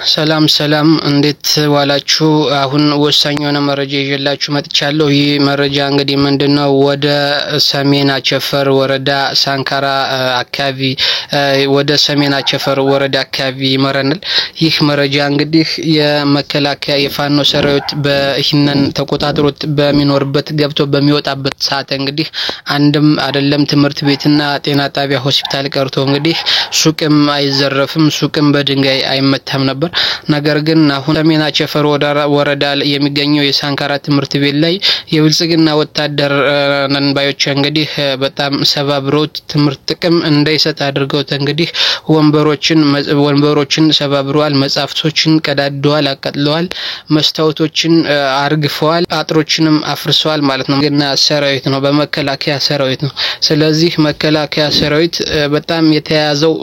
ሰላም ሰላም እንዴት ዋላችሁ? አሁን ወሳኝ የሆነ መረጃ ይዤላችሁ መጥቻለሁ። ይህ መረጃ እንግዲህ ምንድነው ወደ ሰሜን አቸፈር ወረዳ ሳንካራ አካባቢ ወደ ሰሜን አቸፈር ወረዳ አካባቢ ይመራናል። ይህ መረጃ እንግዲህ የመከላከያ የፋኖ ሰራዊት በእህነን ተቆጣጥሮት በሚኖርበት ገብቶ በሚወጣበት ሰዓት እንግዲህ አንድም አይደለም ትምህርት ቤትና ጤና ጣቢያ ሆስፒታል ቀርቶ እንግዲህ ሱቅም አይዘረፍም፣ ሱቅም በድንጋይ አይመታም ነበር። ነገር ግን አሁን ሰሜን አቸፈር ወረዳ የሚገኘው የሳንካራ ትምህርት ቤት ላይ የብልጽግና ወታደር ነንባዮች እንግዲህ በጣም ሰባብሮት ትምህርት ጥቅም እንዳይሰጥ አድርገውት እንግዲህ ወንበሮችን ሰባብረዋል፣ መጻፍቶችን ቀዳደዋል፣ አቀጥለዋል፣ መስታወቶችን አርግፈዋል፣ አጥሮችንም አፍርሰዋል ማለት ነው። ግን ሰራዊት ነው፣ በመከላከያ ሰራዊት ነው። ስለዚህ መከላከያ ሰራዊት በጣም የተያዘው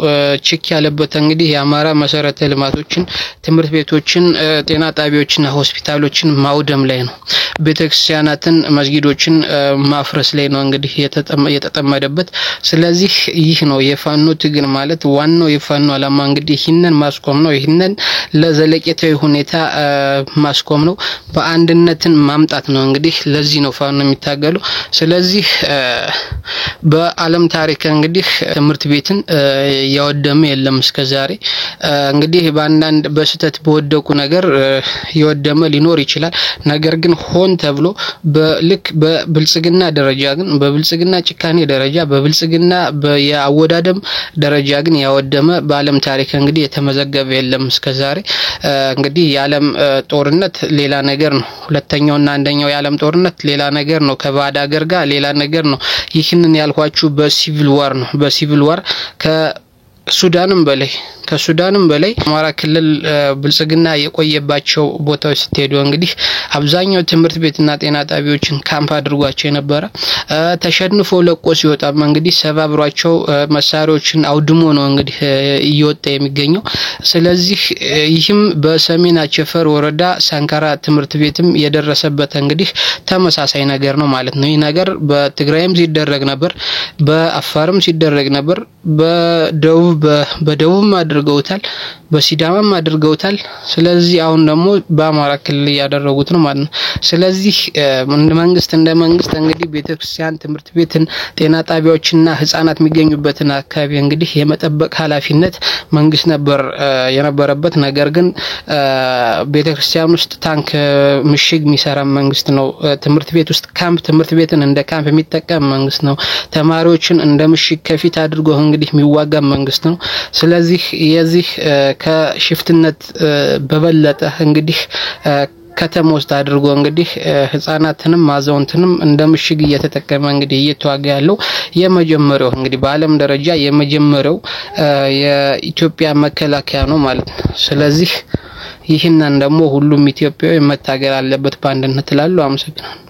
ችክ ያለበት እንግዲህ የአማራ መሰረተ ልማቶችን ትምህርት ቤቶችን ጤና ጣቢያዎችና ሆስፒታሎችን ማውደም ላይ ነው። ቤተክርስቲያናትን መስጊዶችን ማፍረስ ላይ ነው እንግዲህ የተጠመደበት። ስለዚህ ይህ ነው የፋኖ ትግል ማለት ዋናው የፋኖ አላማ እንግዲህ ይህንን ማስቆም ነው። ይህንን ለዘለቄታዊ ሁኔታ ማስቆም ነው፣ በአንድነትን ማምጣት ነው። እንግዲህ ለዚህ ነው ፋኖ የሚታገለው። ስለዚህ በአለም ታሪክ እንግዲህ ትምህርት ቤትን ያወደመ የለም እስከዛሬ። እንግዲህ በአንዳንድ በስተት በወደቁ ነገር ይወደመ ሊኖር ይችላል። ነገር ግን ሆን ተብሎ በልክ በብልጽግና ደረጃ ግን በብልጽግና ጭካኔ ደረጃ በብልጽግና የአወዳደም ደረጃ ግን ያወደመ በአለም ታሪክ እንግዲህ የተመዘገበ የለም እስከዛሬ። እንግዲህ የዓለም ጦርነት ሌላ ነገር ነው። ሁለተኛውና አንደኛው የዓለም ጦርነት ሌላ ነገር ነው። ከባዕድ ሀገር ጋር ሌላ ነገር ነው። ይህንን ያልኳችሁ በሲቪል ዋር ነው። በሲቪል ዋር ከሱዳንም በላይ አማራ ክልል ብልጽግና የቆየባቸው ቦታዎች ስትሄዱ እንግዲህ አብዛኛው ትምህርት ቤትና ጤና ጣቢያዎችን ካምፕ አድርጓቸው የነበረ ተሸንፎ ለቆ ሲወጣም እንግዲህ ሰባብሯቸው መሳሪያዎችን አውድሞ ነው እንግዲህ እየወጣ የሚገኘው። ስለዚህ ይህም በሰሜን አቸፈር ወረዳ ሳንካራ ትምህርት ቤትም የደረሰበት እንግዲህ ተመሳሳይ ነገር ነው ማለት ነው። ይህ ነገር በትግራይም ሲደረግ ነበር፣ በአፋርም ሲደረግ ነበር፣ በደቡብም አድርገውታል፣ በሲዳማም አድርገውታል። ስለዚህ አሁን ደግሞ በአማራ ክልል ያደረጉት ነው ማለት ነው። ስለዚህ እንደ መንግስት እንግዲህ ቤተክርስቲያን፣ ትምህርት ቤትን፣ ጤና ጣቢያዎችና ህፃናት የሚገኙበትን አካባቢ እንግዲህ የመጠበቅ ኃላፊነት መንግስት ነበር የነበረበት። ነገር ግን ቤተክርስቲያን ውስጥ ታንክ ምሽግ የሚሰራ መንግስት ነው። ትምህርት ቤት ውስጥ ትምህርት ቤትን እንደ ካምፕ የሚጠቀም መንግስት ነው። ተማሪዎችን እንደ ምሽግ ከፊት አድርጎ እንግዲህ የሚዋጋ መንግስት ነው። ስለዚህ የዚህ ከሽፍትነት በበለጠ እንግዲህ ከተማ ውስጥ አድርጎ እንግዲህ ህፃናትንም አዛውንትንም እንደ ምሽግ እየተጠቀመ እንግዲህ እየተዋጋ ያለው የመጀመሪያው እንግዲህ በአለም ደረጃ የመጀመሪያው የኢትዮጵያ መከላከያ ነው ማለት ነው። ስለዚህ ይህንን ደግሞ ሁሉም ኢትዮጵያዊ መታገል አለበት በአንድነት እላለሁ። አመሰግናለሁ።